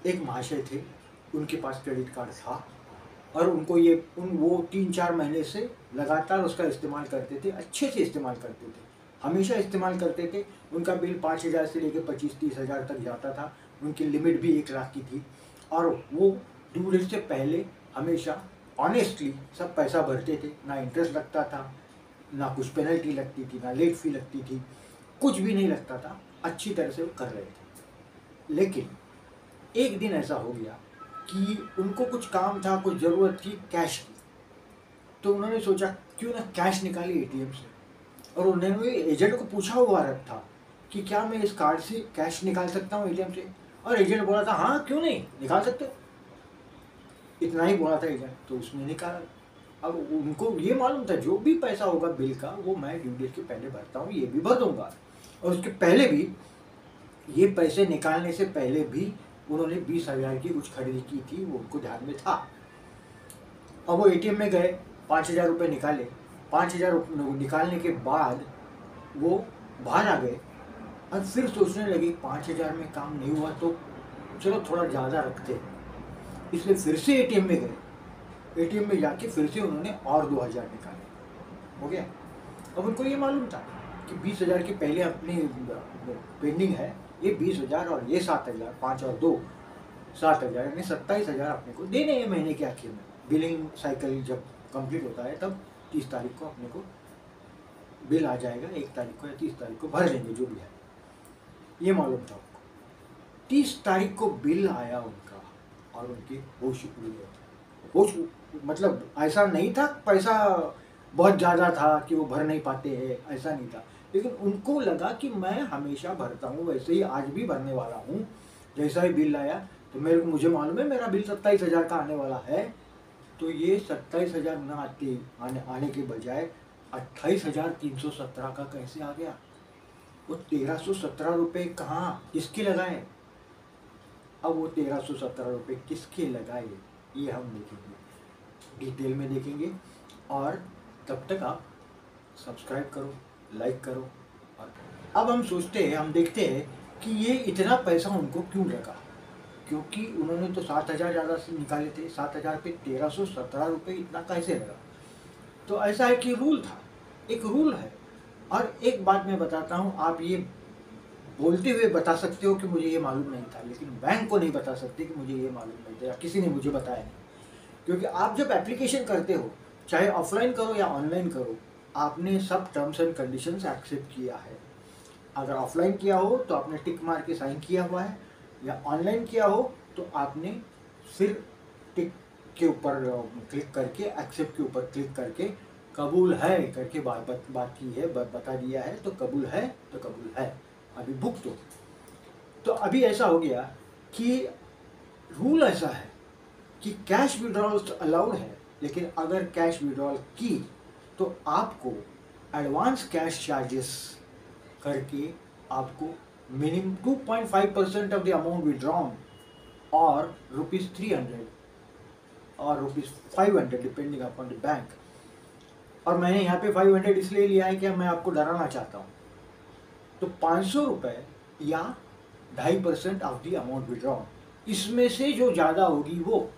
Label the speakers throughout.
Speaker 1: एक महाशय थे, उनके पास क्रेडिट कार्ड था और उनको ये वो 3-4 महीने से लगातार उसका इस्तेमाल करते थे, अच्छे से इस्तेमाल करते थे, हमेशा इस्तेमाल करते थे। उनका बिल 5,000 से लेकर 25-30 हज़ार तक जाता था। उनकी लिमिट भी 1 लाख की थी और वो ड्यू डेट से पहले हमेशा ऑनेस्टली सब पैसा भरते थे। ना इंटरेस्ट लगता था, ना कुछ पेनल्टी लगती थी, ना लेट फी लगती थी, कुछ भी नहीं लगता था। अच्छी तरह से वो कर रहे थे। लेकिन एक दिन ऐसा हो गया कि उनको कुछ काम था, कुछ ज़रूरत थी कैश की, तो उन्होंने सोचा क्यों ना कैश निकाली एटीएम से। और उन्होंने एजेंट को पूछा हुआ था कि क्या मैं इस कार्ड से कैश निकाल सकता हूँ एटीएम से, और एजेंट बोला था हाँ क्यों नहीं, निकाल सकते हो। इतना ही बोला था एजेंट, तो उसने निकाला। अब उनको ये मालूम था जो भी पैसा होगा बिल का वो मैं ड्यू डेट के पहले भरता हूँ, ये भी भर दूंगा। और उसके पहले भी, ये पैसे निकालने से पहले भी उन्होंने 20,000 की कुछ खरीदी की थी, वो उनको ध्यान में था। अब वो एटीएम में गए, 5,000 रुपये निकाले। 5,000 निकालने के बाद वो बाहर आ गए और फिर सोचने लगे 5,000 में काम नहीं हुआ तो चलो थोड़ा ज़्यादा रखते हैं। इसलिए फिर से एटीएम में गए। एटीएम में जाके फिर से उन्होंने और 2,000 निकाले। हो गया। अब उनको ये मालूम था कि 20,000 के पहले अपनी पेंडिंग है, ये 20,000 और ये 7,000, 5 और 2 7,000, यानी 27,000 अपने को देने हैं महीने के आखिर में। बिलिंग साइकिल जब कंप्लीट होता है तब 30 तारीख को अपने को बिल आ जाएगा, 1 तारीख को या 30 तारीख को भर देंगे जो भी है, ये मालूम था उनको। 30 तारीख को बिल आया उनका और उनके होश उड़ गए। होश मतलब ऐसा नहीं था पैसा बहुत ज़्यादा था कि वो भर नहीं पाते हैं, ऐसा नहीं था। लेकिन उनको लगा कि मैं हमेशा भरता हूँ, वैसे ही आज भी भरने वाला हूँ। जैसा ही बिल आया तो मुझे मालूम है मेरा बिल 27,000 का आने वाला है, तो ये 27,000 न आने के बजाय 28,317 का कैसे आ गया। वो 1,317 रुपये कहाँ किसके लगाए। अब वो 1,317 रुपये किसके लगाए ये हम देखेंगे, डिटेल में देखेंगे। और तब तक आप सब्सक्राइब करो, लाइक करो। और अब हम सोचते हैं, हम देखते हैं कि ये इतना पैसा उनको क्यों लगा, क्योंकि उन्होंने तो 7,000 ज़्यादा से निकाले थे। 7,000 पे 1,317 रुपये इतना कैसे लगा। तो ऐसा है कि रूल था, एक रूल है। और एक बात मैं बताता हूँ, आप ये बोलते हुए बता सकते हो कि मुझे ये मालूम नहीं था, लेकिन बैंक को नहीं बता सकते कि मुझे ये मालूम नहीं था या किसी ने मुझे बताया नहीं। क्योंकि आप जब एप्लीकेशन करते हो, चाहे ऑफलाइन करो या ऑनलाइन करो, आपने सब टर्म्स एंड कंडीशंस एक्सेप्ट किया है। अगर ऑफलाइन किया हो तो आपने टिक मार के साइन किया हुआ है, या ऑनलाइन किया हो तो आपने फिर टिक के ऊपर क्लिक करके, एक्सेप्ट के ऊपर क्लिक करके कबूल है करके बात की है, बता दिया है, तो कबूल है तो कबूल है, अभी भुगतो। तो अभी ऐसा हो गया कि रूल ऐसा है कि कैश विड्रॉल अलाउड है, लेकिन अगर कैश विड्रॉल की तो आपको एडवांस कैश चार्जेस करके आपको minimum 2.5% of the amount withdrawn और ₹300 और ₹500 डिपेंडिंग अपॉन द बैंक। और मैंने यहाँ पे 500 इसलिए लिया है कि मैं आपको डराना चाहता हूँ। तो 500 रुपये या 2.5% ऑफ द अमाउंट विड्रॉन, इसमें से जो ज़्यादा होगी वो,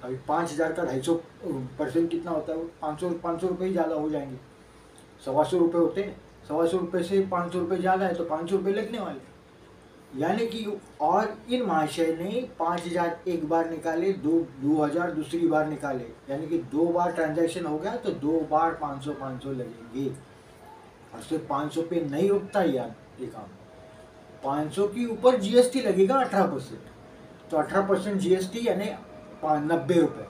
Speaker 1: अभी 5,000 का 250% कितना होता है, वो 500 रुपये ही ज़्यादा हो जाएंगे। 125 रुपये होते हैं, 125 रुपये से 500 रुपये ज़्यादा है तो 500 रुपये लगने वाले। यानी कि और इन महाशय ने 5,000 एक बार निकाले, 2,000 दूसरी बार निकाले, यानी कि 2 बार ट्रांजैक्शन हो गया तो 2 बार 500 लगेंगे। और सिर्फ 500 पे नहीं रुकता यार ये काम, 500 के ऊपर जीएसटी लगेगा 18%। तो 18% जीएसटी यानी 90 रुपये,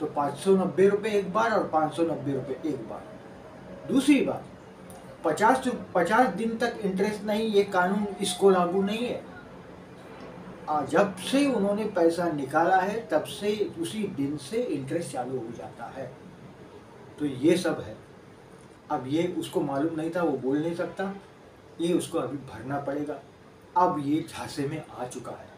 Speaker 1: तो 590 रुपये एक बार और 590 रुपये एक बार। दूसरी बात, 50 दिन तक इंटरेस्ट नहीं, ये कानून इसको लागू नहीं है। जब से उन्होंने पैसा निकाला है तब से उसी दिन से इंटरेस्ट चालू हो जाता है। तो ये सब है। अब ये उसको मालूम नहीं था, वो बोल नहीं सकता, ये उसको अभी भरना पड़ेगा। अब ये झांसे में आ चुका है।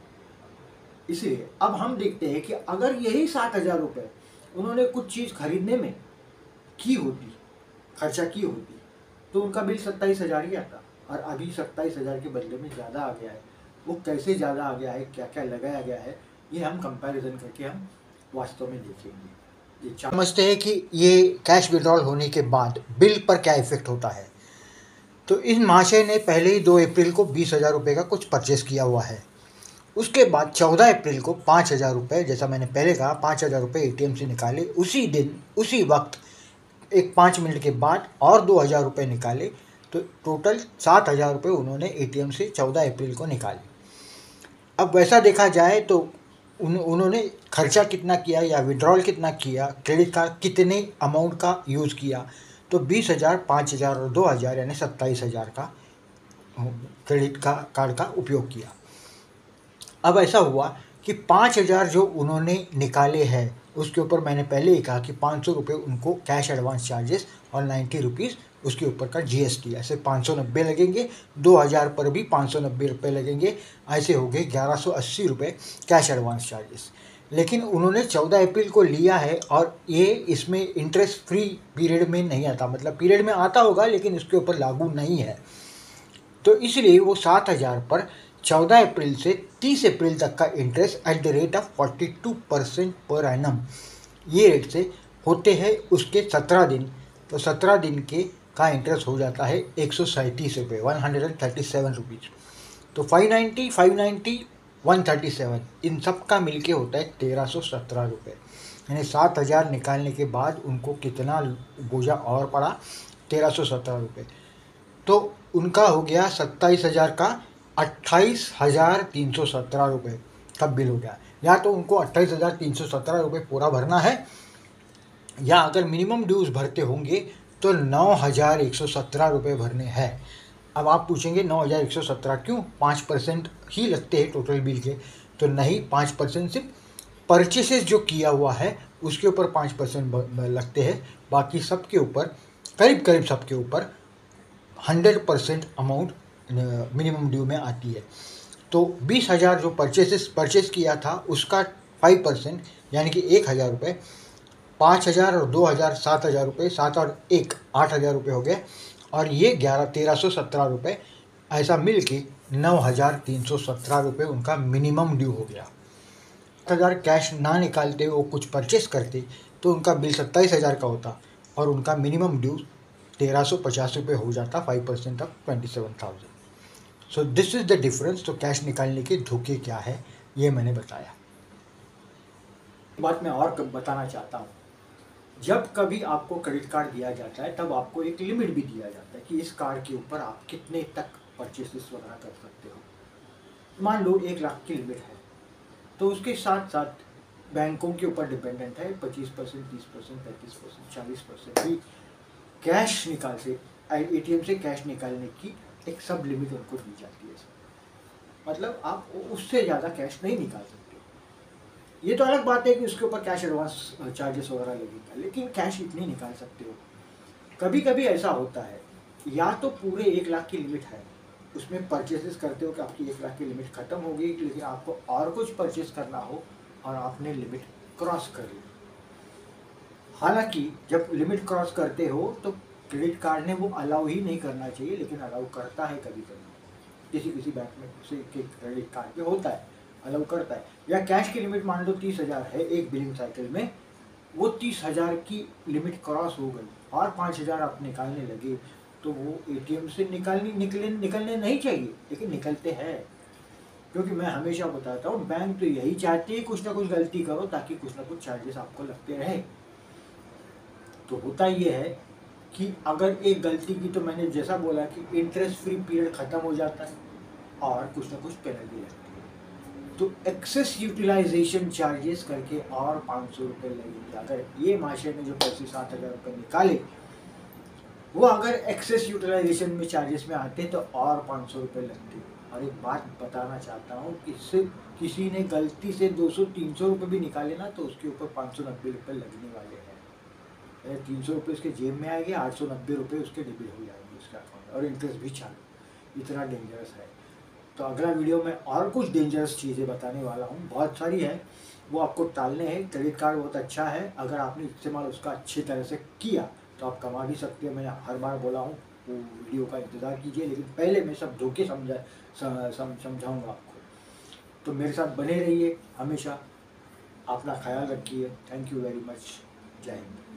Speaker 1: इसलिए अब हम देखते हैं कि अगर यही 7,000 रुपये उन्होंने कुछ चीज़ खरीदने में की होती, खर्चा की होती, तो उनका बिल 27,000 ही आता। और अभी 27,000 के बदले में ज़्यादा आ गया है। वो कैसे ज़्यादा आ गया है, क्या क्या लगाया गया है, ये हम कंपैरिजन करके हम वास्तव में देखेंगे। ये समझते हैं कि ये कैश विड्रॉल होने के बाद बिल पर क्या इफेक्ट होता है। तो इन महाशय ने पहले ही 2 अप्रैल को 20,000 रुपये का कुछ परचेस किया हुआ है। उसके बाद 14 अप्रैल को 5,000 रुपये, जैसा मैंने पहले कहा, 5,000 रुपये ATM से निकाले। उसी दिन उसी वक्त एक 5 मिनट के बाद और 2,000 रुपये निकाले, तो टोटल 7,000 रुपये उन्होंने ATM से 14 अप्रैल को निकाले। अब वैसा देखा जाए तो उन्होंने खर्चा कितना किया या विड्रॉल कितना किया, क्रेडिट कार्ड कितने अमाउंट का यूज़ किया, तो 20,000, 5,000 और 2,000 यानी 27,000 का क्रेडिट कार्ड का उपयोग किया। अब ऐसा हुआ कि 5,000 जो उन्होंने निकाले हैं उसके ऊपर मैंने पहले ही कहा कि 500 रुपये उनको कैश एडवांस चार्जेस और 90 रुपीज़ उसके ऊपर का GST, ऐसे 590 लगेंगे। 2,000 पर भी 590 रुपये लगेंगे, ऐसे हो गए 1,180 रुपये कैश एडवांस चार्जेस। लेकिन उन्होंने 14 अप्रैल को लिया है और ये इसमें इंटरेस्ट फ्री पीरियड में नहीं आता, मतलब पीरियड में आता होगा लेकिन इसके ऊपर लागू नहीं है। तो इसलिए वो 7,000 पर 14 अप्रैल से 30 अप्रैल तक का interest at the rate of 42% per annum, ये रेट से होते हैं उसके 17 दिन। तो 17 दिन के का इंटरेस्ट हो जाता है 137 रुपये, 137 रुपीज़। तो 590, 590, 137 इन सब का मिलके होता है 1,317 रुपये। यानी 7,000 निकालने के बाद उनको कितना बोझा और पड़ा, 1,317 रुपये। तो उनका हो गया 27,000 का 28,317 रुपये का बिल हो गया। या तो उनको 28,317 रुपये पूरा भरना है, या अगर मिनिमम ड्यूज भरते होंगे तो 9,117 रुपये भरने हैं। अब आप पूछेंगे 9,117 क्यों, 5% ही लगते हैं टोटल बिल के। तो नहीं, 5% सिर्फ परचेसेस जो किया हुआ है उसके ऊपर 5% लगते हैं, बाकी सबके ऊपर करीब करीब सबके ऊपर 100% अमाउंट मिनिमम ड्यू में आती है। तो 20,000 जो परचेस किया था उसका 5% यानी कि 1,000 रुपये, 5,000 और 2,000 7,000 रुपये, 7 और 1 8,000 रुपये हो गए, और ये 1,317 रुपये, ऐसा मिल के 9,317 रुपये उनका मिनिमम ड्यू हो गया। 7,000 कैश ना निकालते वो कुछ परचेस करते तो उनका बिल 27,000 का होता और उनका मिनिमम ड्यू 1,350 रुपये हो जाता, 5% of 27,000। So this is the difference. तो कैश निकालने के धोखे क्या है ये मैंने बताया। बात मैं और बताना चाहता हूँ, जब कभी आपको क्रेडिट कार्ड दिया जाता है तब आपको एक लिमिट भी दिया जाता है कि इस कार्ड के ऊपर आप कितने तक परचेसेस वगैरह कर सकते हो। मान लो 1 लाख की लिमिट है, तो उसके साथ साथ बैंकों के ऊपर डिपेंडेंट है 25%, 30%, 35%, 40% भी कैश निकाल से ATM से कैश निकालने की एक सब लिमिट उनको दी जाती है। मतलब आप उससे ज़्यादा कैश नहीं निकाल सकते। ये तो अलग बात है कि उसके ऊपर कैश एडवांस चार्जेस वगैरह लगेगा, लेकिन कैश इतनी निकाल सकते हो। कभी कभी ऐसा होता है, या तो पूरे 1 लाख की लिमिट है, उसमें परचेसेस करते हो कि आपकी 1 लाख की लिमिट ख़त्म हो गई, लेकिन आपको और कुछ परचेस करना हो और आपने लिमिट क्रॉस कर ली। हालांकि जब लिमिट क्रॉस करते हो तो क्रेडिट कार्ड ने वो अलाउ ही नहीं करना चाहिए, लेकिन अलाउ करता है कभी कभी। किसी बैंक में उसे क्रेडिट कार्ड पे होता है, अलाउ करता है। या कैश की लिमिट मान लो 30,000 है एक बिलिंग साइकिल में, वो 30,000 की लिमिट क्रॉस हो गई और 5,000 आप निकालने लगे, तो वो ATM से निकलने नहीं चाहिए, लेकिन निकलते हैं। क्योंकि मैं हमेशा बताता हूँ, बैंक तो यही चाहती है कुछ ना कुछ गलती करो ताकि कुछ ना कुछ चार्जेस आपको लगते रहे। तो होता ये है कि अगर एक गलती की, तो मैंने जैसा बोला कि इंटरेस्ट फ्री पीरियड ख़त्म हो जाता है और कुछ ना कुछ पेनल्टी लगती है। तो एक्सेस यूटिलाइजेशन चार्जेस करके और 500 रुपये लगेंगे। अगर ये माशे ने जो पैसे 7,000 रुपये निकाले वो अगर एक्सेस यूटिलाइजेशन में चार्जेस में आते तो और 500 रुपये लगते। और एक बात बताना चाहता हूँ कि किसी ने गलती से 200-300 रुपये भी निकाले ना, तो उसके ऊपर 590 रुपये लगने वाले हैं। 300 रुपये उसके जेब में आएंगे, 890 रुपये उसके डेबिट हो जाएंगे उसके अकाउंट, और इंटरेस्ट भी चालू। इतना डेंजरस है। तो अगला वीडियो में और कुछ डेंजरस चीज़ें बताने वाला हूँ, बहुत सारी है, वो आपको टालने हैं। क्रेडिट कार्ड बहुत अच्छा है, अगर आपने इस्तेमाल उसका अच्छी तरह से किया तो आप कमा भी सकते हो। मैंने हर बार बोला हूँ, वो वीडियो का इंतज़ार कीजिए, लेकिन पहले मैं सब धोखे समझाऊँगा आपको। तो मेरे साथ बने रहिए हमेशा। अपना ख्याल रखिए। Thank you very much. जय हिंद।